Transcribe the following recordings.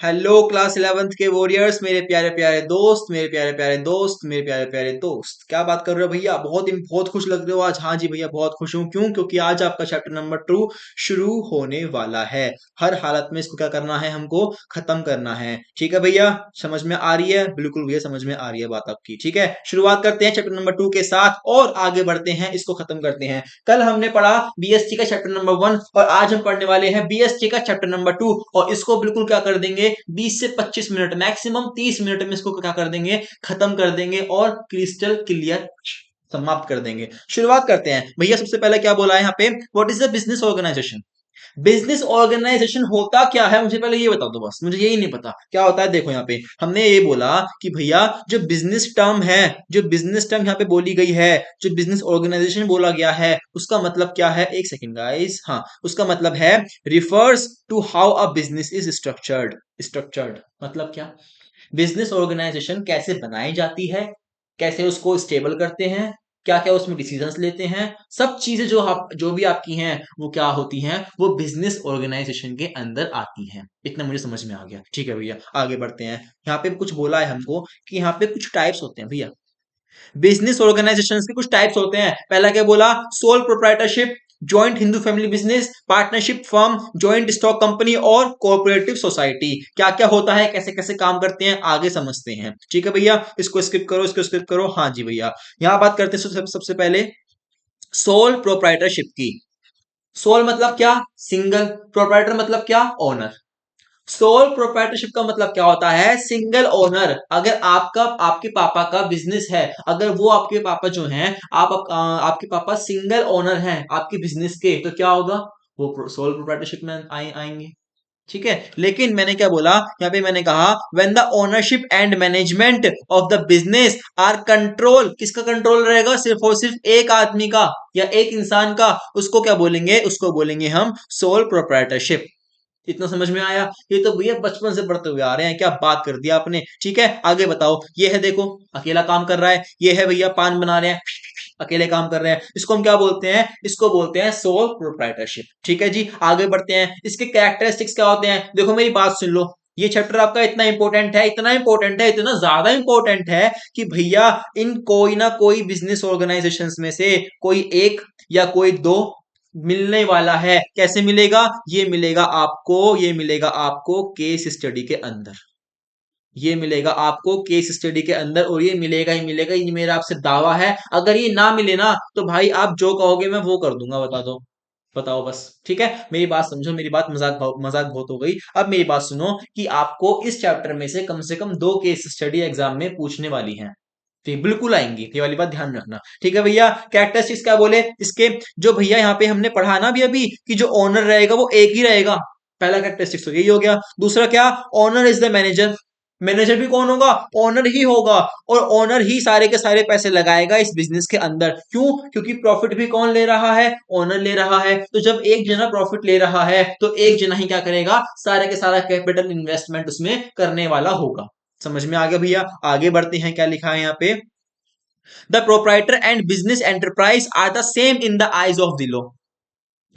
Hello class 11th के warriors, मेरे प्यारे प्यारे दोस्त, मेरे प्यारे प्यारे दोस्त, मेरे प्यारे प्यारे दोस्त, क्या बात कर रहे हो भैया? बहुत खुश लग रहे हो आज। हाँ जी भैया, बहुत खुश हूँ। क्यों? क्योंकि आज आपका चैप्टर नंबर 2 शुरू होने वाला है। हर हालत में इसको क्या करना है? हमको खत्म करना है। ठीक है भैया, समझ में आ रही है? बिल्कुल भैया, समझ में आ रही है बात आपकी। ठीक है, शुरुआत करते हैं चैप्टर नंबर 2 के साथ और आगे बढ़ते हैं, इसको खत्म करते हैं। कल हमने पढ़ा बीएसटी का चैप्टर नंबर 1 और आज हम पढ़ने वाले हैं बीएसटी का चैप्टर नंबर 2 और इसको बिल्कुल क्या कर देंगे, 20 से 25 मिनट, मैक्सिमम 30 मिनट में इसको क्या कर देंगे, खत्म कर देंगे और क्रिस्टल क्लियर समाप्त कर देंगे। शुरुआत करते हैं भैया। सबसे पहले क्या बोला है यहाँ पे? What is the business organisation? Business organisation होता क्या है? मुझे पहले ये बता दो, बस मुझे यही नहीं पता क्या होता है। देखो यहाँ पे हमने ये बोला कि भैया जो बिजनेस टर्म है, जो बिजनेस टर्म यहाँ पे बोली गई है, जो बिजनेस ऑर्गेनाइजेशन बोला गया है, उसका मतलब क्या है? एक सेकंड गाइस, हाँ, उसका मतलब है refers to how a business is structured. Structured मतलब क्या? बिजनेस ऑर्गेनाइजेशन कैसे बनाई जाती है, कैसे उसको स्टेबल करते हैं, क्या क्या उसमें डिसीजंस लेते हैं, सब चीजें जो भी आपकी हैं वो क्या होती हैं, वो बिजनेस ऑर्गेनाइजेशन के अंदर आती हैं। इतना मुझे समझ में आ गया। ठीक है भैया, आगे बढ़ते हैं। यहाँ पे कुछ बोला है हमको कि यहाँ पे कुछ टाइप्स होते हैं भैया। बिजनेस ऑर्गेनाइजेशन के कुछ टाइप्स होते हैं। पहला क्या बोला? Sole proprietorship, joint Hindu family business, partnership firm, joint stock company और कोऑपरेटिव सोसाइटी। क्या क्या होता है, कैसे कैसे काम करते हैं, आगे समझते हैं। ठीक है भैया, इसको स्किप करो, इसको स्किप करो। हाँ जी भैया, यहां बात करते हैं सबसे पहले सोल प्रोप्राइटरशिप की। सोल मतलब क्या? सिंगल। प्रोप्राइटर मतलब क्या? ओनर। सोल प्रोप्राइटरशिप का मतलब क्या होता है? Single owner. अगर आपके पापा का बिजनेस है, अगर वो आपके पापा जो हैं, आपके पापा सिंगल ओनर हैं आपके बिजनेस के, तो क्या होगा? वो सोल प्रोप्राइटरशिप में आएंगे। ठीक है, लेकिन मैंने क्या बोला यहाँ पे? मैंने कहा when the ownership and management of the business are control, किसका कंट्रोल रहेगा? सिर्फ और सिर्फ एक आदमी का या एक इंसान का। उसको क्या बोलेंगे? उसको बोलेंगे हम सोल प्रोप्राइटरशिप। इतना समझ में आया? ये तो भैया बचपन से पढ़ते हुए आ रहे हैं, क्या बात कर दिया आपने। ठीक है, आगे बताओ। ये है, देखो, अकेला काम कर रहा है। ये है भैया, पान बना रहे हैं, अकेले काम कर रहे हैं। इसको हम क्या बोलते हैं? इसको बोलते हैं सोल प्रोप्राइटरशिप। ठीक है जी, आगे बढ़ते हैं। इसके कैरेक्टरिस्टिक्स क्या होते हैं? देखो मेरी बात सुन लो। ये चैप्टर आपका इतना इंपॉर्टेंट है, इतना इंपॉर्टेंट है, इतना ज्यादा इंपॉर्टेंट है कि भैया इन कोई ना कोई बिजनेस ऑर्गेनाइजेशंस में से कोई एक या कोई दो मिलने वाला है। कैसे मिलेगा? ये मिलेगा आपको केस स्टडी के अंदर। ये मिलेगा आपको केस स्टडी के अंदर और ये मिलेगा ही मिलेगा, ये मेरा आपसे दावा है। अगर ये ना मिले ना तो भाई आप जो कहोगे मैं वो कर दूंगा, बता दो। बताओ बस। ठीक है, मेरी बात समझो, मेरी बात मजाक बहुत हो गई। अब मेरी बात सुनो कि आपको इस चैप्टर में से कम दो केस स्टडी एग्जाम में पूछने वाली हैं। ठीक, बिल्कुल आएंगी, ये वाली बात ध्यान रखना। ठीक है भैया, कैरेक्टरिस्टिक्स क्या बोले इसके? जो भैया यहाँ पे हमने पढ़ा ना अभी कि जो ओनर रहेगा वो एक ही रहेगा। पहला कैरेक्टरिस्टिक्स तो यही हो गया। दूसरा क्या? Owner is the manager. Manager भी कौन होगा? ओनर ही होगा। और ओनर ही सारे के सारे पैसे लगाएगा इस बिजनेस के अंदर। क्यों? क्योंकि प्रॉफिट भी कौन ले रहा है? ओनर ले रहा है। तो जब एक जना प्रॉफिट ले रहा है तो एक जना ही क्या करेगा? सारे के सारा कैपिटल इन्वेस्टमेंट उसमें करने वाला होगा। समझ में आ गया भैया? आगे बढ़ते हैं, क्या लिखा है यहाँ पे? The proprietor and business enterprise are the same in the eyes of the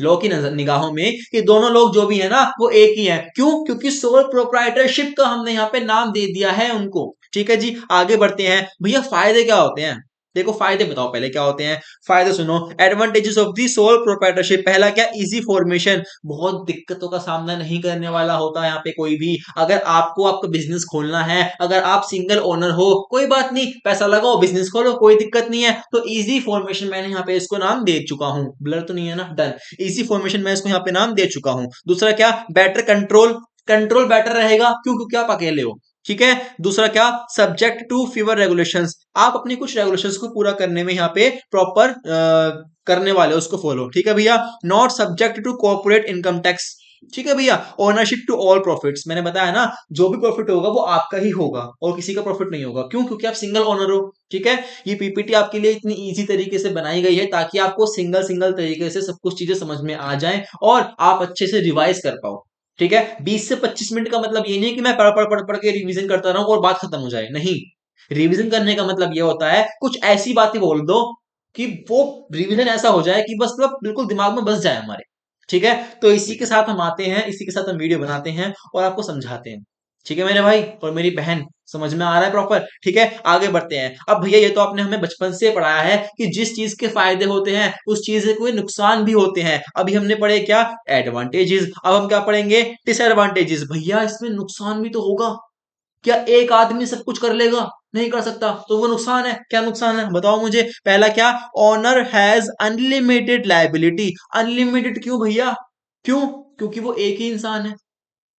law की निगाहों में ये दोनों लोग जो भी है ना वो एक ही है। क्यों? क्योंकि सोल प्रोप्राइटरशिप का हमने यहाँ पे नाम दे दिया है उनको। ठीक है जी, आगे बढ़ते हैं भैया। फायदे क्या होते हैं? देखो फायदे बताओ पहले क्या होते हैं। फायदे सुनो। Advantages of the sole proprietorship. पहला क्या? Easy formation. बहुत दिक्कतों का सामना नहीं करने वाला होता है यहाँ पे कोई भी। अगर आपको आपका बिजनेस खोलना है, अगर आप सिंगल ओनर हो, कोई बात नहीं, पैसा लगाओ, बिजनेस खोलो, कोई दिक्कत नहीं है। तो इजी फॉर्मेशन मैंने यहाँ पे इसको नाम दे चुका हूँ। ब्लर तो नहीं है ना? डन। इसी फॉर्मेशन में इसको यहाँ पे नाम दे चुका हूं। दूसरा क्या? Better control. कंट्रोल बेटर रहेगा। क्यों? क्योंकि आप अकेले हो। ठीक है। दूसरा क्या? Subject to fewer regulations. आप अपनी कुछ रेगुलेशंस को पूरा करने में यहाँ पे प्रॉपर करने वाले हो, उसको फॉलो। ठीक है भैया। Not subject to corporate income tax. ठीक है भैया। Ownership to all profits. मैंने बताया ना, जो भी प्रॉफिट होगा वो आपका ही होगा और किसी का प्रॉफिट नहीं होगा। क्यों? क्योंकि आप सिंगल ओनर हो। ठीक है। ये पीपीटी आपके लिए इतनी इजी तरीके से बनाई गई है ताकि आपको सिंगल सिंगल तरीके से सब कुछ चीजें समझ में आ जाएं और आप अच्छे से रिवाइज कर पाओ। ठीक है। 20 से 25 मिनट का मतलब ये नहीं कि मैं पढ़ के रिवीजन करता रहूं और बात खत्म हो जाए। नहीं, रिवीजन करने का मतलब ये होता है कुछ ऐसी बातें बोल दो कि वो रिवीजन ऐसा हो जाए कि बस मतलब बिल्कुल दिमाग में बस जाए हमारे। ठीक है। तो इसी के साथ हम आते हैं, इसी के साथ हम वीडियो बनाते हैं और आपको समझाते हैं। ठीक है मेरे भाई और मेरी बहन, समझ में आ रहा है प्रॉपर? ठीक है, आगे बढ़ते हैं। अब भैया ये तो आपने हमें बचपन से पढ़ाया है कि जिस चीज के फायदे होते हैं उस चीज के कोई नुकसान भी होते हैं। अभी हमने पढ़े क्या? एडवांटेजेस। अब हम क्या पढ़ेंगे? डिसएडवांटेजेस। भैया इसमें नुकसान भी तो होगा। क्या एक आदमी सब कुछ कर लेगा? नहीं कर सकता, तो वो नुकसान है। क्या नुकसान है बताओ मुझे? पहला क्या? Owner has unlimited liability. Unlimited क्यों भैया? क्यों? क्योंकि वो एक ही इंसान है।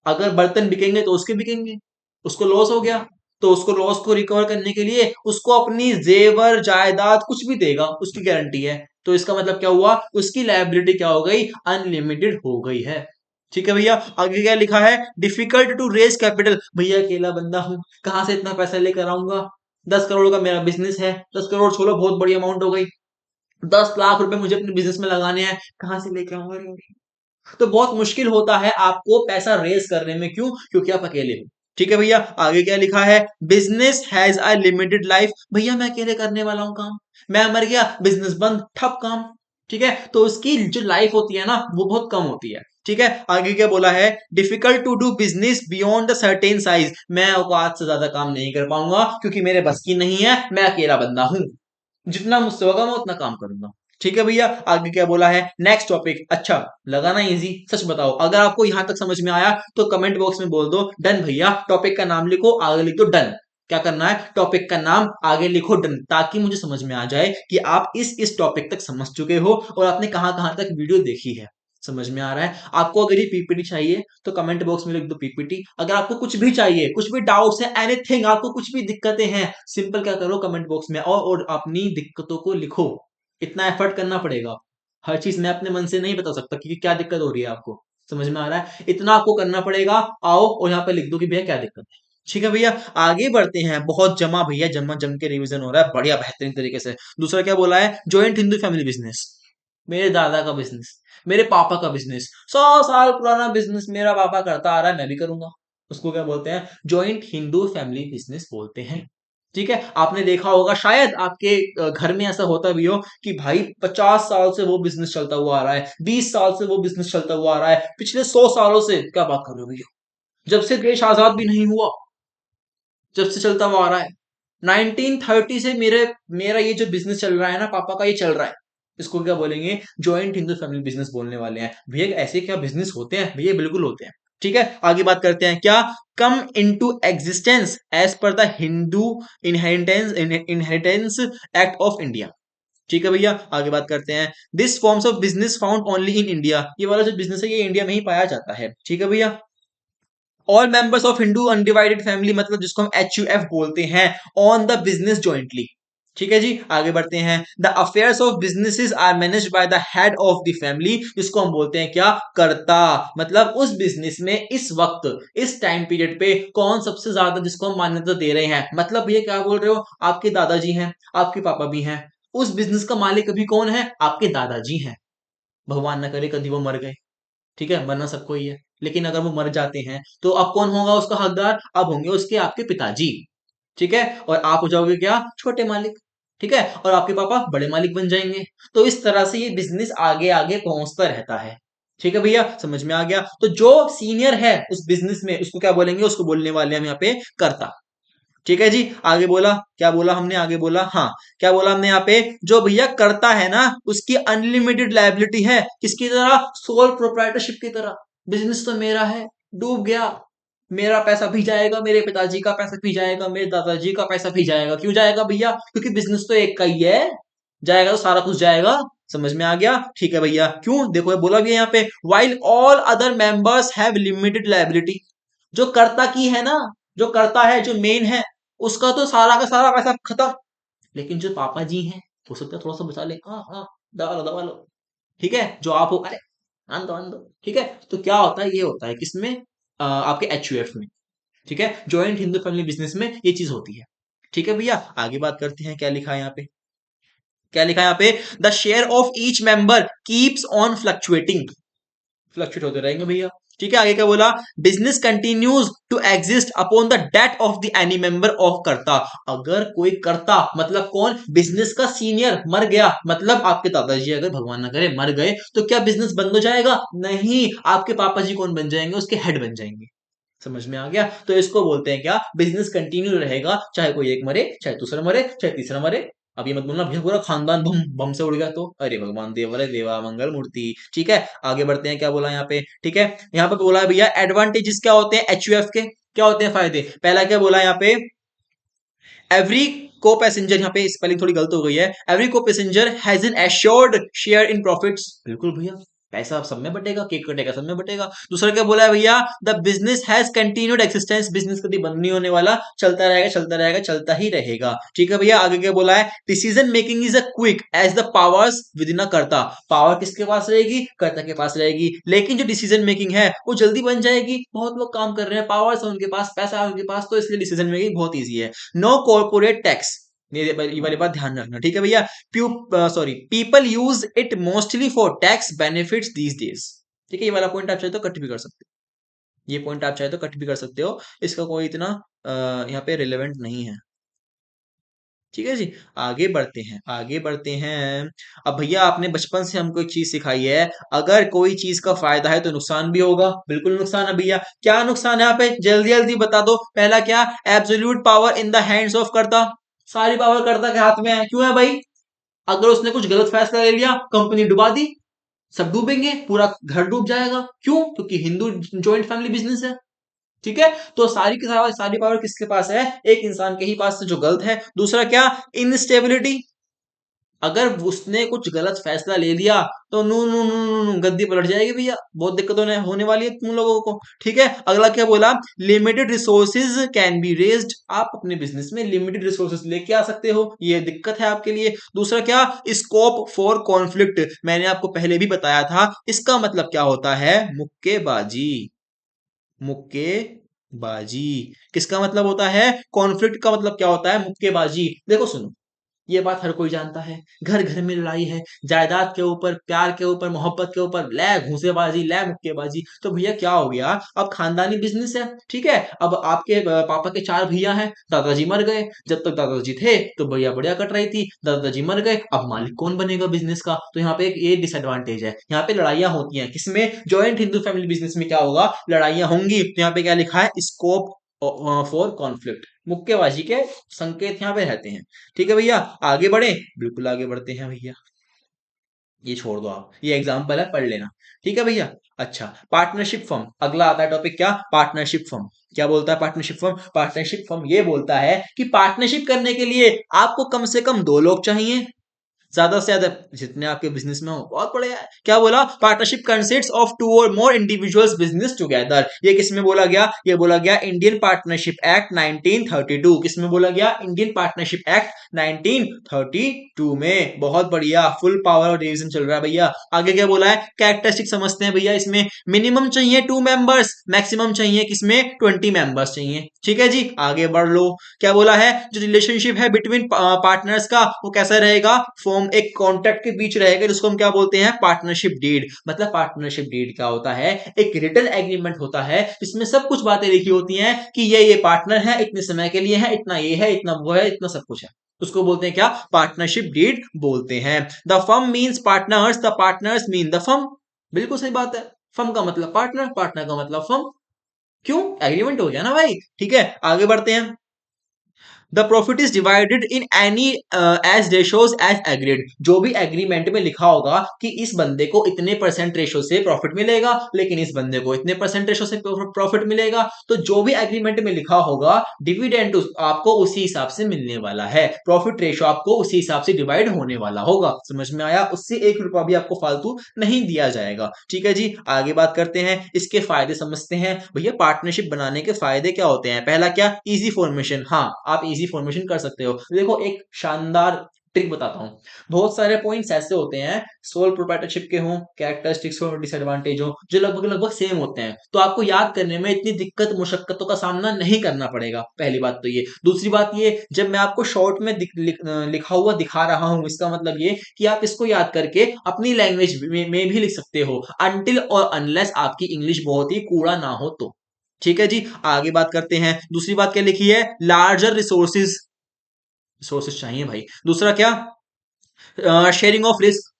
अगर बर्तन बिकेंगे तो उसके बिकेंगे, उसको लॉस हो गया तो उसको लॉस को रिकवर करने के लिए उसको अपनी जेवर जायदाद कुछ भी देगा, उसकी गारंटी है। तो इसका मतलब क्या हुआ? उसकी लायबिलिटी क्या हो गई? अनलिमिटेड हो गई है। ठीक है भैया, आगे क्या लिखा है? Difficult to raise capital. भैया अकेला बंदा हूं, कहां से इतना पैसा लेकर आऊंगा? 10 करोड़ का मेरा बिजनेस है। 10 करोड़ छोड़ो, बहुत बड़ी अमाउंट हो गई। 10 लाख रुपए मुझे अपने बिजनेस में लगाने हैं, कहां से लेके आऊंगा? तो बहुत मुश्किल होता है आपको पैसा रेस करने में। क्यों? क्योंकि आप अकेले हो। ठीक है भैया, आगे क्या लिखा है? Business has a limited life. भैया मैं अकेले करने वाला हूं काम, मैं मर गया, बिजनेस बंद, ठप काम। ठीक है, तो उसकी जो लाइफ होती है ना वो बहुत कम होती है। ठीक है, आगे क्या बोला है? Difficult to do business beyond the certain size. मैं औकात से ज्यादा काम नहीं कर पाऊंगा क्योंकि मेरे बस की नहीं है, मैं अकेला बंदा हूं। जितना मुझसे होगा मैं उतना काम करूंगा। ठीक है भैया, आगे क्या बोला है? Next topic. अच्छा, लगा ना इजी? सच बताओ, अगर आपको यहां तक समझ में आया तो कमेंट बॉक्स में बोल दो डन भैया। टॉपिक का नाम लिखो, आगे लिख दो डन। क्या करना है? टॉपिक का नाम आगे लिखो डन, ताकि मुझे समझ में आ जाए कि आप इस टॉपिक तक समझ चुके हो और आपने कहां कहां तक वीडियो देखी है। समझ में आ रहा है? आपको अगर ये पीपीटी चाहिए तो कमेंट बॉक्स में लिख दो पीपीटी। अगर आपको कुछ भी चाहिए, कुछ भी डाउट्स है, एनीथिंग, आपको कुछ भी दिक्कतें हैं, सिंपल क्या करो, कमेंट बॉक्स में आओ और अपनी दिक्कतों को लिखो। इतना एफर्ट करना पड़ेगा। हर चीज मैं अपने मन से नहीं बता सकता कि क्या दिक्कत हो रही है आपको। समझ में आ रहा है? इतना आपको करना पड़ेगा। आओ और यहाँ पे लिख दो कि भैया क्या दिक्कत है। ठीक है भैया, आगे बढ़ते हैं। बहुत जमा भैया, जमा जम के रिवीजन हो रहा है, बढ़िया बेहतरीन तरीके से। दूसरा क्या बोला है? Joint Hindu family business. मेरे दादा का बिजनेस, मेरे पापा का बिजनेस, 100 साल पुराना बिजनेस मेरा पापा करता आ रहा है, मैं भी करूंगा। उसको क्या बोलते हैं? जॉइंट हिंदू फैमिली बिजनेस बोलते हैं। ठीक है, आपने देखा होगा शायद आपके घर में ऐसा होता भी हो कि भाई 50 साल से वो बिजनेस चलता हुआ आ रहा है, 20 साल से वो बिजनेस चलता हुआ आ रहा है, पिछले 100 सालों से। क्या बात कर रहे हो भैया? जब से देश आजाद भी नहीं हुआ, जब से चलता हुआ आ रहा है। 1930 से मेरा ये जो बिजनेस चल रहा है ना पापा का, ये चल रहा है। इसको क्या बोलेंगे? जॉइंट हिंदू फैमिली बिजनेस बोलने वाले हैं भैया। ऐसे क्या बिजनेस होते हैं भैया? बिल्कुल होते हैं। ठीक है, आगे बात करते हैं। क्या? Come into existence as per the Hindu inheritance act of India. ठीक है भैया, आगे बात करते हैं। This forms of business found only in India. ये वाला जो बिजनेस है ये इंडिया में ही पाया जाता है। ठीक है भैया, all members of Hindu undivided family, मतलब जिसको हम HUF बोलते हैं, ऑन द बिजनेस जॉइंटली। ठीक है जी, आगे बढ़ते हैं। The affairs of businesses are manage by the head of the family, जिसको हम बोलते हैं क्या? कर्ता। मतलब उस बिजनेस में इस वक्त, इस टाइम पीरियड पे कौन सबसे ज्यादा जिसको हम मान्यता दे रहे हैं। मतलब ये क्या बोल रहे हो? आपके दादाजी हैं, आपके पापा भी हैं, उस बिजनेस का मालिक अभी कौन है? आपके दादाजी हैं। भगवान ना करे कभी वो मर गए। ठीक है, मरना सबको ही है, लेकिन अगर वो मर जाते हैं तो अब कौन होगा उसका हकदार? अब होंगे उसके आपके पिताजी। ठीक है, और आप हो जाओगे क्या? छोटे मालिक। ठीक है, और आपके पापा बड़े मालिक बन जाएंगे। तो इस तरह से ये बिजनेस आगे आगे पहुंचता रहता है। ठीक है भैया, समझ में आ गया? तो जो सीनियर है उस बिजनेस में उसको क्या बोलेंगे? उसको बोलने वाले हम यहाँ पे कर्ता। ठीक है जी, आगे बोला। क्या बोला हमने? आगे बोला, हाँ, क्या बोला हमने यहाँ पे? जो भैया करता है ना उसकी अनलिमिटेड लायबिलिटी है। किसकी तरह? सोल प्रोप्राइटरशिप की तरह। बिजनेस तो मेरा है, डूब गया, मेरा पैसा भी जाएगा, मेरे पिताजी का पैसा भी जाएगा, मेरे दादाजी का पैसा भी जाएगा। क्यों जाएगा भैया? क्योंकि बिजनेस तो एक का ही है। जाएगा तो सारा कुछ जाएगा। समझ में आ गया? ठीक है भैया, क्यों? देखो बोला भी है यहाँ पे, while all other members have limited liability. जो कर्ता की है ना, जो करता है, जो मेन है, उसका तो सारा का सारा पैसा खत्म। लेकिन जो पापा जी हैं, हो सकता है थोड़ा सा बचा ले। हाँ हाँ, दबा लो दबा लो। ठीक है, जो आप हो, अरे आन दो आन दो। ठीक है, तो क्या होता है? ये होता है किसमें? आपके HUF में। ठीक है, जॉइंट हिंदू फैमिली बिजनेस में ये चीज होती है। ठीक है भैया, आगे बात करते हैं। क्या लिखा है यहाँ पे? क्या लिखा है यहाँ पे? The share of each member keeps on fluctuating. Fluctuate होते रहेंगे भैया। ठीक है, आगे क्या बोला? Business continues to exist upon the death of the any member of Karta. अगर कोई कर्ता मतलब कौन? बिजनेस का सीनियर मर गया, मतलब आपके दादाजी अगर भगवान ना करे मर गए, तो क्या बिजनेस बंद हो जाएगा? नहीं, आपके पापा जी कौन बन जाएंगे? उसके हेड बन जाएंगे। समझ में आ गया? तो इसको बोलते हैं क्या, बिजनेस कंटिन्यू रहेगा, चाहे कोई एक मरे, चाहे दूसरा मरे, चाहे तीसरा मरे। अब ये मत बोलना भैया पूरा खानदान बम बम से उड़ गया तो, अरे भगवान देव, अरे देवा मंगल मूर्ति। ठीक है, आगे बढ़ते हैं, क्या बोला यहाँ पे, ठीक है, यहाँ पे बोला है भैया एडवांटेजेस क्या होते हैं एचयूएफ के, क्या होते हैं फायदे। पहला क्या बोला यहाँ पे, एवरी को पैसेंजर, यहाँ पे स्पेलिंग थोड़ी गलत हो गई है, एवरी को passenger has an assured share in profits, बिल्कुल भैया, पैसा सब में बटेगा, केक कटेगा सब में बटेगा। दूसरा क्या बोला है भैया, the business has continued existence, business कभी बंद नहीं होने वाला, चलता रहेगा चलता रहेगा चलता ही रहेगा। ठीक है भैया, आगे क्या बोला है, decision making is a quick as the powers within a karta, power किसके पास रहेगी, कर्ता के पास रहेगी, लेकिन जो डिसीजन मेकिंग है वो जल्दी बन जाएगी, बहुत लोग काम कर रहे हैं, पावर्स है उनके पास, पैसा है उनके पास, तो इसलिए डिसीजन मेकिंग बहुत ईजी है। नो कॉर्पोरेट टैक्स, ये वाली बात ध्यान रखना, ठीक है भैया। Sorry, people use it mostly for tax benefits these days, ठीक है, ये वाला पॉइंट आप चाहे तो कट भी कर सकते हो, ये पॉइंट आप चाहे तो कट भी कर सकते हो, इसका कोई इतना यहाँ पे रिलेवेंट नहीं है। ठीक है जी, आगे बढ़ते हैं, आगे बढ़ते हैं। अब भैया आपने बचपन से हमको एक चीज सिखाई है, अगर कोई चीज का फायदा है तो नुकसान भी होगा, बिल्कुल नुकसान है भैया। क्या नुकसान है यहाँ पे, जल्दी जल्दी बता दो। पहला क्या, absolute power in the hands of कर्ता, सारी पावर कर्ता के हाथ में है, क्यों है भाई, अगर उसने कुछ गलत फैसला ले लिया, कंपनी डुबा दी, सब डूबेंगे, पूरा घर डूब जाएगा, क्यों, क्योंकि हिंदू ज्वाइंट फैमिली बिजनेस है। ठीक है, तो सारी की सारी पावर किसके पास है, एक इंसान के ही पास, जो गलत है। दूसरा क्या, इनस्टेबिलिटी, अगर उसने कुछ गलत फैसला ले लिया तो नू नू नू नू नू गद्दी पलट जाएगी भैया, बहुत दिक्कत होने वाली है तुम लोगों को। ठीक है, अगला क्या बोला, limited resources can be raised, आप अपने बिजनेस में लिमिटेड रिसोर्सेज लेके आ सकते हो, ये दिक्कत है आपके लिए। दूसरा क्या, स्कोप फॉर कॉन्फ्लिक्ट, मैंने आपको पहले भी बताया था, इसका मतलब क्या होता है, मुक्केबाजी, मुक्केबाजी, किसका मतलब होता है, कॉन्फ्लिक्ट का मतलब क्या होता है, मुक्केबाजी। देखो सुनो, ये बात हर कोई जानता है, घर घर में लड़ाई है, जायदाद के ऊपर, प्यार के ऊपर, मोहब्बत के ऊपर, ले घूसेबाजी, ले मुक्केबाजी। तो भैया क्या हो गया, अब खानदानी बिजनेस है, ठीक है, अब आपके पापा के चार भैया हैं, दादाजी मर गए, जब तक दादाजी थे तो भैया बढ़िया कट रही थी, दादाजी मर गए, अब मालिक कौन बनेगा बिजनेस का, तो यहाँ पे एक ये डिसएडवांटेज है, यहाँ पे लड़ाइयां होती हैं, किसमें, जॉइंट हिंदू फैमिली बिजनेस में क्या होगा, लड़ाइयां होंगी। तो यहाँ पे क्या लिखा है, स्कोप फॉर कॉन्फ्लिक्ट, मुक्केबाजी के संकेत यहाँ पे रहते हैं। ठीक है भैया, आगे बढ़े, बिल्कुल आगे बढ़ते हैं भैया, ये छोड़ दो आप, ये एग्जाम्पल है, पढ़ लेना। ठीक है भैया, अच्छा, पार्टनरशिप फर्म, अगला आता है टॉपिक, क्या, पार्टनरशिप फर्म। क्या बोलता है पार्टनरशिप फर्म, पार्टनरशिप फर्म ये बोलता है कि पार्टनरशिप करने के लिए आपको कम से कम दो लोग चाहिए, ज्यादा से ज्यादा जितने आपके बिजनेस में हो, बहुत बढ़िया है। क्या बोला, पार्टनरशिप कंसिस्ट्स ऑफ टू और मोर इंडिविजुअल्स बिजनेस टुगेदर, ये किसमें बोला गया, ये बोला गया इंडियन पार्टनरशिप एक्ट 1932, किसमें बोला गया, इंडियन पार्टनरशिप एक्ट 1932 में। बहुत बढ़िया, फुल पावर और डिवीजन चल रहा है भैया। आगे क्या बोला है, कैरेक्टरिस्टिक समझते हैं भैया, इसमें मिनिमम चाहिए 2 मेंबर्स, मैक्सिमम चाहिए किसमें, 20 मेंबर्स चाहिए। ठीक है जी, आगे बढ़ लो। क्या बोला है, जो रिलेशनशिप है बिटवीन पार्टनर्स का, वो कैसा रहेगा, फॉर्म एक कॉन्ट्रैक्ट के बीच रहेगा, जिसको हम क्या बोलते हैं, पार्टनरशिप डीड। मतलब पार्टनरशिप डीड क्या होता है, एक रिटन एग्रीमेंट होता है, जिसमें सब कुछ बातें लिखी होती हैं कि ये पार्टनर है, इतने समय के लिए है, इतना ये है, इतना वो है, इतना सब कुछ है, उसको बोलते हैं क्या, पार्टनरशिप डीड बोलते हैं। The firm means partners, the partners mean the firm, बिल्कुल सही बात है, फर्म का मतलब पार्टनर, पार्टनर का मतलब फर्म, क्यों, एग्रीमेंट हो गया ना भाई। ठीक है, आगे बढ़ते हैं। The profit is divided in any as ratios as agreed, जो भी एग्रीमेंट में लिखा होगा कि इस बंदे को इतने परसेंट रेशो से प्रॉफिट मिलेगा, लेकिन इस बंदे को इतने परसेंट रेशो से प्रॉफिट मिलेगा, तो जो भी एग्रीमेंट में लिखा होगा, डिविडेंड आपको उसी हिसाब से मिलने वाला है, प्रॉफिट रेशो आपको उसी हिसाब से डिवाइड होने वाला होगा। समझ में आया, उससे 1 रुपया भी आपको फालतू नहीं दिया जाएगा। ठीक है जी, आगे बात करते हैं, इसके फायदे समझते हैं भैया। पार्टनरशिप बनाने के फायदे क्या होते हैं, पहला क्या, इजी फॉर्मेशन, हाँ आप इजी फॉर्मेशन कर सकते हो। देखो एक शानदार ट्रिक बताता हूँ, बहुत सारे पॉइंट्स ऐसे होते हैं, सोल प्रोप्राइटरशिप के हों, कैरेक्टरिस्टिक्स हो, डिसएडवांटेज हो, जो लगभग लगभग सेम होते हैं, तो आपको याद करने में इतनी दिक्कत मुशक्कतों का सामना नहीं करना पड़ेगा, पहली बात तो ये। दूसरी बात ये, जब मैं आपको शॉर्ट में लिखा हुआ दिखा रहा हूं, इसका मतलब ये कि आप इसको याद करके अपनी लैंग्वेज में भी लिख सकते हो, अनटिल और अनलेस आपकी इंग्लिश बहुत ही कूड़ा ना हो तो। ठीक है जी, आगे बात करते हैं। दूसरी बात क्या लिखी है, लार्जर रिसोर्सेज चाहिए भाई। दूसरा क्या, शेयरिंग ऑफ रिस्क,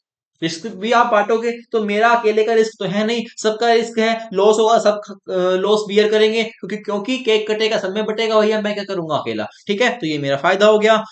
रिस्क भी आप बांटोगे तो मेरा अकेले का रिस्क तो है नहीं, सबका रिस्क है, लॉस होगा सब लॉस बियर करेंगे, क्योंकि केक कटेगा सब में बटेगा भैया, मैं क्या करूंगा अकेला, ठीक है, तो ये मेरा फायदा हो गया।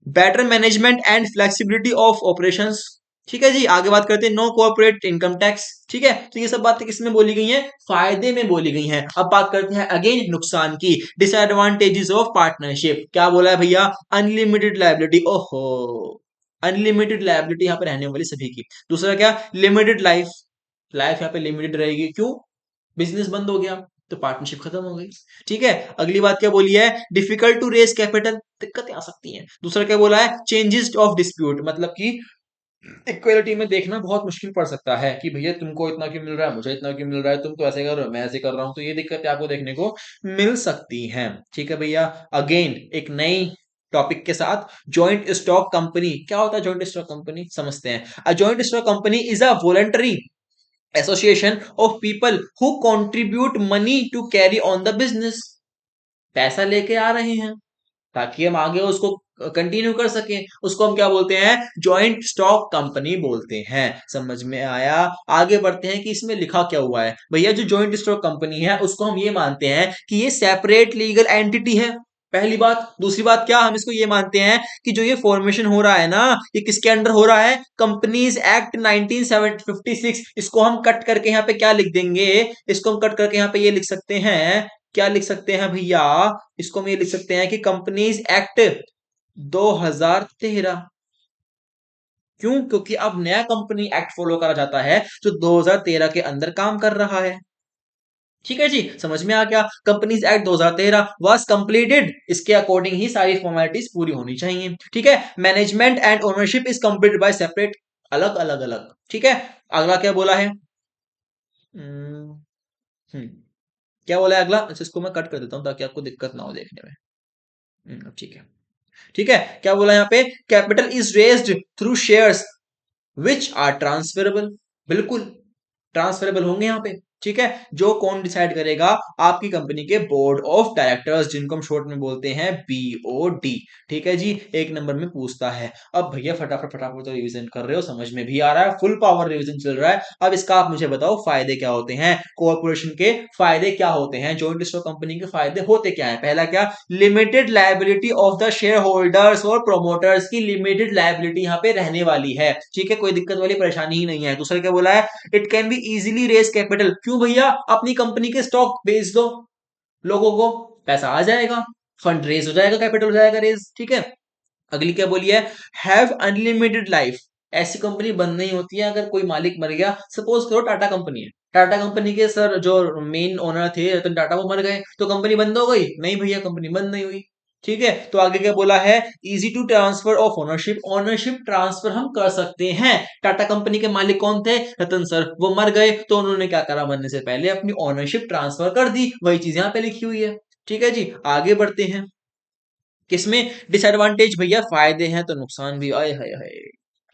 Better management and flexibility of operations, ठीक है जी। आगे बात करते हैं नो कॉर्पोरेट इनकम टैक्स, ठीक है, तो ये सब बातें किसमें बोली गई हैं, फायदे में बोली गई हैं। अब बात करते हैं अगेन नुकसान की, डिसएडवांटेजेस ऑफ पार्टनरशिप, क्या बोला है भैया, अनलिमिटेड लायबिलिटी, ओहो, अनलिमिटेड लायबिलिटी यहाँ पे रहने वाली सभी की। दूसरा क्या, लिमिटेड लाइफ, लाइफ यहाँ पे लिमिटेड रहेगी, क्यों, बिजनेस बंद हो गया तो पार्टनरशिप खत्म हो गई, ठीक है। अगली बात क्या बोली है, डिफिकल्ट टू रेज कैपिटल, दिक्कतें आ सकती हैं। दूसरा क्या बोला है, चेंजेस ऑफ डिस्प्यूट, मतलब कि इक्वलिटी में देखना बहुत मुश्किल पड़ सकता है कि भैया तुमको इतना क्यों मिल रहा है, मुझे इतना क्यों मिल रहा है, तुम तो ऐसे कर रहे हो मैं ऐसे कर रहा हूं, तो ये दिक्कतें आपको देखने को मिल सकती हैं, ठीक है भैया। अगेन एक नई टॉपिक के साथ, जॉइंट स्टॉक कंपनी, क्या होता है जॉइंट स्टॉक कंपनी, समझते हैं। A joint stock company is a voluntary association of people who contribute money to carry on the business, पैसा लेके आ रहे हैं ताकि हम आगे उसको कंटिन्यू कर सकें, उसको हम क्या बोलते हैं, जॉइंट स्टॉक कंपनी बोलते हैं, समझ में आया। आगे बढ़ते हैं कि इसमें लिखा क्या हुआ है भैया, जो जॉइंट स्टॉक कंपनी है उसको हम ये मानते हैं कि ये सेपरेट लीगल एंटिटी है, पहली बात। दूसरी बात क्या, हम इसको ये मानते हैं कि जो ये फॉर्मेशन हो रहा है ना, ये किसके अंडर हो रहा है, कंपनीज एक्ट 1956, इसको हम कट करके यहाँ पे क्या लिख देंगे, इसको हम कट करके यहाँ पे ये लिख सकते हैं, क्या लिख सकते हैं भैया, इसको हम ये लिख सकते हैं कि कंपनीज एक्ट 2013, क्यों, क्योंकि अब नया कंपनी एक्ट फॉलो करा जाता है जो 2013 के अंदर काम कर रहा है, ठीक है जी, समझ में आ गया। कंपनीज एक्ट 2013 वाज कंप्लीटेड, इसके अकॉर्डिंग ही सारी फॉर्मेलिटीज पूरी होनी चाहिए, ठीक है। Management and ownership is completed by separate, अलग अलग अलग, ठीक है। अगला क्या बोला है, हम्म, हम्म, क्या बोला है अगला, अच्छा इसको मैं कट कर देता हूं ताकि आपको दिक्कत ना हो देखने में, ठीक है, ठीक है। क्या बोला यहाँ पे, capital is raised through shares which are transferable, बिल्कुल ट्रांसफरेबल होंगे यहाँ पे, ठीक है। जो कौन डिसाइड करेगा, आपकी कंपनी के बोर्ड ऑफ डायरेक्टर्स, जिनको हम शॉर्ट में बोलते हैं बीओडी, ठीक है जी। एक नंबर में पूछता है। अब भैया फटाफट फटाफट तो रिवीजन कर रहे हो, समझ में भी आ रहा है, फुल पावर रिवीजन चल रहा है। अब इसका आप मुझे बताओ फायदे क्या होते हैं, कॉर्पोरेशन के फायदे क्या होते हैं, जॉइंट स्टॉक कंपनी के फायदे होते क्या है। पहला क्या, limited liability of the share holders और प्रोमोटर्स की लिमिटेड लायबिलिटी यहाँ पे रहने वाली है, ठीक है, कोई दिक्कत वाली परेशानी ही नहीं है। दूसरा क्या बोला है, it can be easily raise capital, क्यों भैया, अपनी कंपनी के स्टॉक बेच दो, लोगों को पैसा आ जाएगा, फंड रेज हो जाएगा, कैपिटल हो जाएगा रेज, ठीक है। अगली क्या बोली है, हैव अनलिमिटेड लाइफ, ऐसी कंपनी बंद नहीं होती है अगर कोई मालिक मर गया, सपोज करो टाटा कंपनी है, टाटा कंपनी के सर जो मेन ओनर थे रतन टाटा, वो मर गए तो कंपनी बंद हो गई, नहीं भैया कंपनी बंद नहीं हुई, ठीक है। तो आगे क्या बोला है, easy to transfer of ownership, ownership transfer हम कर सकते हैं। टाटा कंपनी के मालिक कौन थे, रतन सर, वो मर गए तो उन्होंने क्या करा, मरने से पहले अपनी ओनरशिप ट्रांसफर कर दी, वही चीज यहाँ पे लिखी हुई है, ठीक है जी। आगे बढ़ते हैं, किसमें डिसएडवांटेज भैया, फायदे हैं तो नुकसान भी, आए हाय हाय,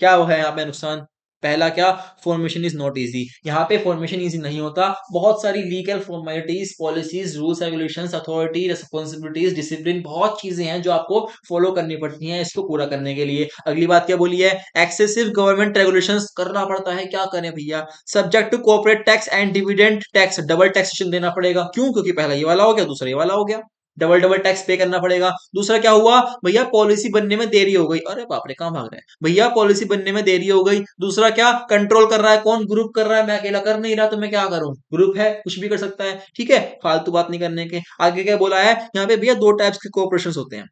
क्या वो है यहाँ पे नुकसान। पहला क्या, फॉर्मेशन इज नॉट इजी, यहाँ पे फॉर्मेशन इजी नहीं होता, बहुत सारी legal formalities, policies, rules regulations, authority, responsibilities, discipline, बहुत चीजें हैं जो आपको फॉलो करनी पड़ती हैं इसको पूरा करने के लिए। अगली बात क्या बोली है, एक्सेसिव गवर्नमेंट रेगुलेशंस करना पड़ता है, क्या करें भैया, subject to corporate tax and dividend tax, double taxation देना पड़ेगा, क्यों, क्योंकि पहला ये वाला हो गया दूसरा ये वाला हो गया, डबल डबल टैक्स पे करना पड़ेगा। दूसरा क्या हुआ भैया, पॉलिसी बनने में देरी हो गई, अरे बाप रे कहां भाग रहे हैं भैया, पॉलिसी बनने में देरी हो गई। दूसरा क्या, कंट्रोल कर रहा है कौन, ग्रुप कर रहा है, मैं अकेला कर नहीं रहा तो मैं क्या करूं, ग्रुप है कुछ भी कर सकता है, ठीक है, फालतू बात नहीं करने के। आगे क्या बोला है यहाँ पे भैया, दो टाइप्स के कॉर्पोरेशन होते हैं,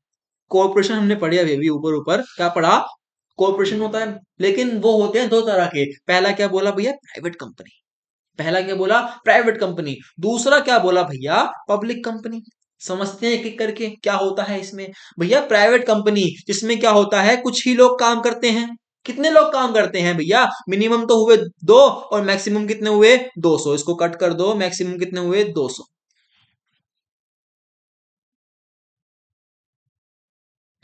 कॉर्पोरेशन हमने पढ़ी अभी ऊपर ऊपर क्या पढ़ा, कॉर्पोरेशन होता है, लेकिन वो होते हैं दो तरह के। पहला क्या बोला भैया, प्राइवेट कंपनी, पहला क्या बोला, प्राइवेट कंपनी। दूसरा क्या बोला भैया, पब्लिक कंपनी। समझते हैं एक एक करके क्या होता है इसमें। भैया प्राइवेट कंपनी, जिसमें क्या होता है, कुछ ही लोग काम करते हैं, कितने लोग काम करते हैं भैया, मिनिमम तो हुए दो, और मैक्सिमम कितने हुए 200, इसको कट कर दो, मैक्सिमम कितने हुए 200,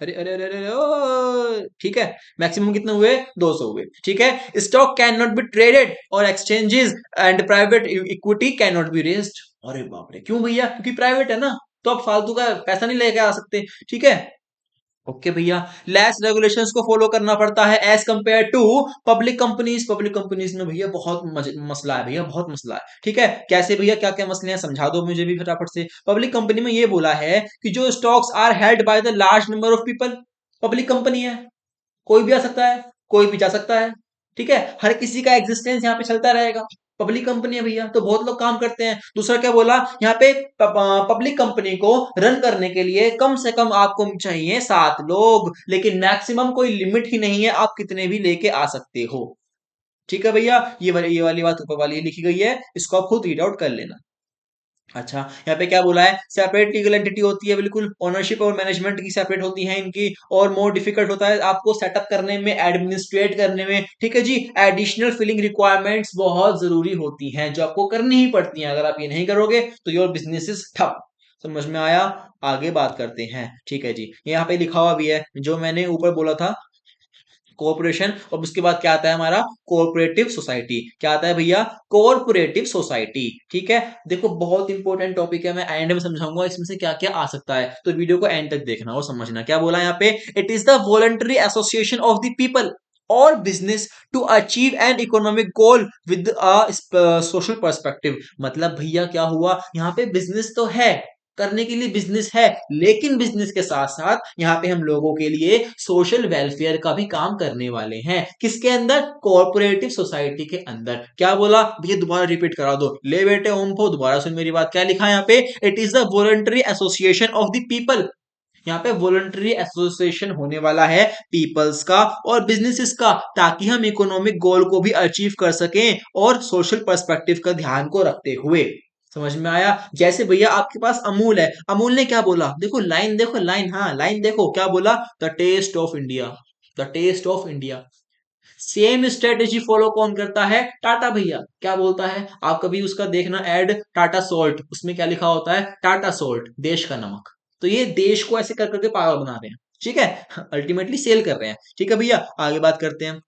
अरे अरे अरे अरे ठीक है, मैक्सिमम कितने हुए 200 हुए, ठीक है। Stock can not be traded और exchanges and private equity can not be raised, अरे बाप रे, क्यों भैया, क्योंकि प्राइवेट है ना, तो आप फालतू का पैसा नहीं लेके आ सकते, ठीक है। ओके भैया, लेस रेगुलेशंस को फॉलो करना पड़ता है as compare to public companies. Public companies में भैया बहुत मसला है भैया, बहुत मसला है। ठीक है, कैसे भैया, क्या क्या मसले हैं समझा दो मुझे भी फटाफट से। पब्लिक कंपनी में ये बोला है कि जो stocks are held by the large number of people, public company है, कोई भी आ सकता है, कोई भी जा सकता है। ठीक है, हर किसी का एग्जिस्टेंस यहाँ पे चलता रहेगा। पब्लिक कंपनी है भैया, तो बहुत लोग काम करते हैं। दूसरा क्या बोला यहाँ पे, पब्लिक कंपनी को रन करने के लिए कम से कम आपको चाहिए 7 लोग, लेकिन मैक्सिमम कोई लिमिट ही नहीं है, आप कितने भी लेके आ सकते हो। ठीक है भैया, ये वाली बात ऊपर वाली लिखी गई है, इसको आप खुद रीड आउट कर लेना। अच्छा, यहाँ पे क्या बोला है, सेपरेट लीगल एंटिटी होती है, बिल्कुल ओनरशिप और मैनेजमेंट की सेपरेट होती है इनकी, और मोर डिफिकल्ट होता है आपको सेटअप करने में, एडमिनिस्ट्रेट करने में। ठीक है जी, एडिशनल फिलिंग रिक्वायरमेंट्स बहुत जरूरी होती हैं, जो आपको करनी ही पड़ती हैं। अगर आप ये नहीं करोगे तो योर बिजनेस इज ठप। समझ में आया? आगे बात करते हैं। ठीक है जी, यहाँ पे लिखा हुआ भी है जो मैंने ऊपर बोला था, कॉर्पोरेशन, और उसके बाद क्या आता है हमारा, कोऑपरेटिव सोसाइटी। क्या आता है भैया, कोऑपरेटिव सोसाइटी। ठीक है, देखो बहुत इंपॉर्टेंट टॉपिक है, मैं एंड में समझाऊंगा इसमें से क्या क्या आ सकता है, तो वीडियो को एंड तक देखना और समझना। क्या बोला यहाँ पे, it is the voluntary association of the people और business to achieve an economic goal with social perspective. मतलब भैया क्या हुआ, यहाँ पे बिजनेस तो है, करने के लिए बिजनेस है, लेकिन बिजनेस के साथ साथ यहाँ पे हम लोगों के लिए सोशल वेलफेयर का भी काम करने वाले हैं। किसके अंदर, कोऑपरेटिव सोसाइटी के अंदर। क्या बोला भैया, दोबारा रिपीट करा दो, ले बेटे ओम्फो दोबारा सुन मेरी बात। क्या लिखा है यहाँ पे, it is the voluntary association of the people. यहाँ पे वॉलंटरी एसोसिएशन होने वाला है पीपल्स का और बिजनेसेस का, ताकि हम इकोनॉमिक गोल को भी अचीव कर सकें और सोशल पर्सपेक्टिव का ध्यान को रखते हुए। समझ में आया? जैसे भैया आपके पास अमूल है, अमूल ने क्या बोला, देखो लाइन, देखो लाइन, हाँ लाइन देखो, क्या बोला, the taste of India, the taste of India. Same strategy follow कौन करता है, टाटा भैया। क्या बोलता है, आप कभी उसका देखना एड, टाटा सोल्ट, उसमें क्या लिखा होता है, टाटा सोल्ट, देश का नमक। तो ये देश को ऐसे कर करके पागल बना रहे हैं। ठीक है, अल्टीमेटली सेल कर रहे हैं। ठीक है भैया, आगे बात करते हैं।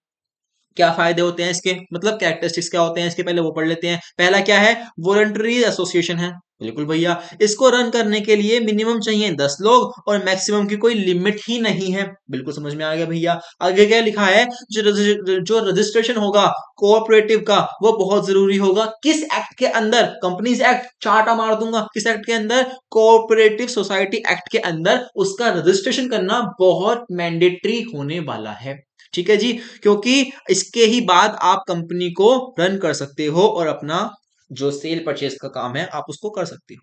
क्या फायदे होते हैं इसके, मतलब कैरेक्टरिस्टिक्स क्या होते हैं इसके, पहले वो पढ़ लेते हैं। पहला क्या है, वॉलंटरी एसोसिएशन है, बिल्कुल भैया। इसको रन करने के लिए मिनिमम चाहिए 10 लोग और मैक्सिमम की कोई लिमिट ही नहीं है, बिल्कुल समझ में आ गया भैया। आगे क्या लिखा है, जो रजिस्ट्रेशन होगा कोऑपरेटिव का, वो बहुत जरूरी होगा। किस एक्ट के अंदर, कंपनीज एक्ट, चाटा मार दूंगा, किस एक्ट के अंदर, कोऑपरेटिव सोसाइटी एक्ट के अंदर उसका रजिस्ट्रेशन करना बहुत मैंडेटरी होने वाला है। ठीक है जी, क्योंकि इसके ही बाद आप कंपनी को रन कर सकते हो और अपना जो सेल परचेज का काम है आप उसको कर सकते हो।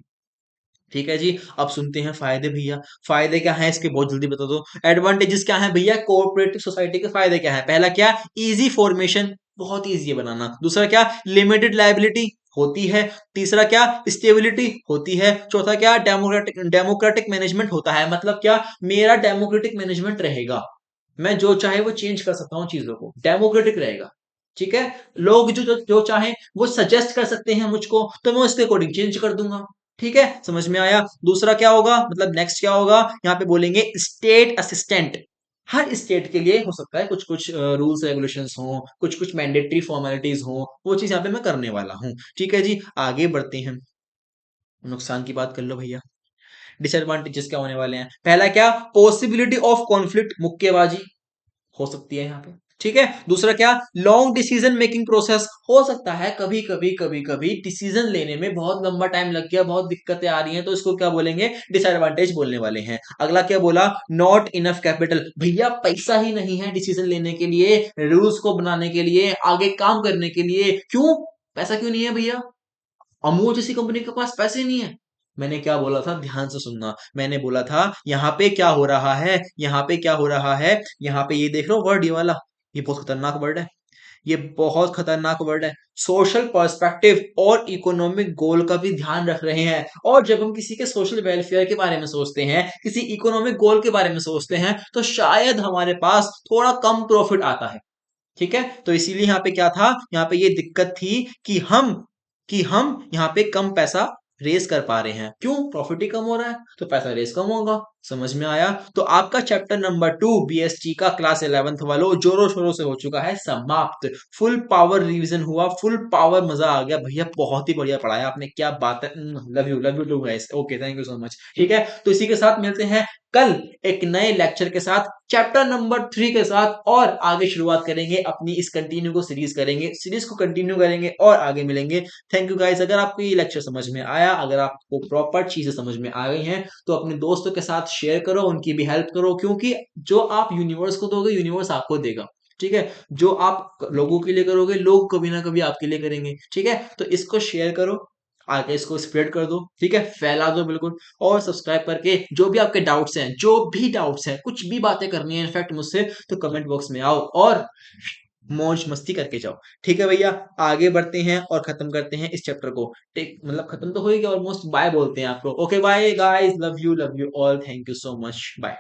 ठीक है जी, अब सुनते हैं फायदे भैया। फायदे क्या है इसके, बहुत जल्दी बता दो। एडवांटेजेस क्या है भैया, कोऑपरेटिव सोसाइटी के फायदे क्या है, पहला क्या, इजी फॉर्मेशन, बहुत इजी है बनाना। दूसरा क्या, लिमिटेड लाइबिलिटी होती है। तीसरा क्या, स्टेबिलिटी होती है। चौथा क्या, डेमोक्रेटिक डेमोक्रेटिक मैनेजमेंट होता है। मतलब क्या, मेरा डेमोक्रेटिक मैनेजमेंट रहेगा, मैं जो चाहे वो चेंज कर सकता हूँ चीजों को, डेमोक्रेटिक रहेगा। ठीक है, लोग जो चाहे वो सजेस्ट कर सकते हैं मुझको, तो मैं उसके अकॉर्डिंग चेंज कर दूंगा। ठीक है, समझ में आया? दूसरा क्या होगा, मतलब नेक्स्ट क्या होगा, यहाँ पे बोलेंगे स्टेट असिस्टेंट। हर स्टेट के लिए हो सकता है कुछ कुछ रूल्स रेगुलेशंस हो, कुछ कुछ मैंडेटरी फॉर्मेलिटीज हो, वो चीज यहाँ पे मैं करने वाला हूँ। ठीक है जी, आगे बढ़ते हैं। नुकसान की बात कर लो भैया। डिसएडवांटेजेस क्या होने वाले हैं, पहला क्या, पॉसिबिलिटी ऑफ कॉन्फ्लिक्ट, मुक्केबाजी हो सकती है यहाँ पे। ठीक है, दूसरा क्या, लॉन्ग डिसीजन मेकिंग प्रोसेस, हो सकता है कभी कभी कभी कभी डिसीजन लेने में बहुत लंबा टाइम लग गया, बहुत दिक्कतें आ रही हैं, तो इसको क्या बोलेंगे, डिसएडवांटेज बोलने वाले हैं। अगला क्या बोला, नॉट इनफ कैपिटल, भैया पैसा ही नहीं है डिसीजन लेने के लिए, रूल्स को बनाने के लिए, आगे काम करने के लिए। क्यों, पैसा क्यों नहीं है भैया, अमूल जैसी कंपनी के पास पैसे नहीं है। मैंने क्या बोला था, ध्यान से सुनना, मैंने बोला था यहाँ पे क्या हो रहा है, यहाँ पे क्या हो रहा है, यहाँ पे ये देख लो वर्ड, ये वाला, ये बहुत खतरनाक वर्ड है, ये बहुत खतरनाक वर्ड है। सोशल पर्सपेक्टिव और इकोनॉमिक गोल का भी ध्यान रख रहे हैं, और जब हम किसी के सोशल वेलफेयर के बारे में सोचते हैं, किसी इकोनॉमिक गोल के बारे में सोचते हैं, तो शायद हमारे पास थोड़ा कम प्रॉफिट आता है। ठीक है, तो इसीलिए यहाँ पे क्या था, यहाँ पे ये दिक्कत थी कि हम यहाँ पे कम पैसा रेस कर पा रहे हैं। क्यों, प्रॉफिट ही कम हो रहा है तो पैसा रेस कम होगा। समझ में आया? तो आपका चैप्टर नंबर 2 बीएसटी का क्लास 11th वालों जोरों शोरों से हो चुका है समाप्त। फुल पावर रिवीजन हुआ, फुल पावर, मजा आ गया भैया, बहुत ही बढ़िया पढ़ाया आपने, क्या बात है। Love you too guys, okay thank you so much. ठीक है, तो इसी के साथ मिलते हैं कल एक नए लेक्चर के साथ, चैप्टर नंबर 3 के साथ, और आगे शुरुआत करेंगे अपनी इस कंटिन्यू को सीरीज करेंगे, सीरीज को कंटिन्यू करेंगे और आगे मिलेंगे। Thank you guys. अगर आपको ये लेक्चर समझ में आया, अगर आपको प्रॉपर चीजें समझ में आ गई हैं, तो अपने दोस्तों के साथ शेयर करो, उनकी भी हेल्प करो, क्योंकि जो आप यूनिवर्स को दोगे यूनिवर्स आपको देगा। ठीक है, जो आप लोगों के लिए करोगे लोग कभी ना कभी आपके लिए करेंगे। ठीक है, तो इसको शेयर करो, आगे इसको स्प्रेड कर दो, ठीक है, फैला दो बिल्कुल। और सब्सक्राइब करके जो भी आपके डाउट्स हैं, जो भी डाउट्स हैं, कुछ भी बातें करनी है इनफैक्ट मुझसे, तो कमेंट बॉक्स में आओ और मौज मस्ती करके जाओ। ठीक है भैया, आगे बढ़ते हैं और खत्म करते हैं इस चैप्टर को। ठीक, मतलब खत्म तो हो ही गया ऑलमोस्ट, बाय बोलते हैं आपको। Okay bye guys, love you all, thank you so much, bye.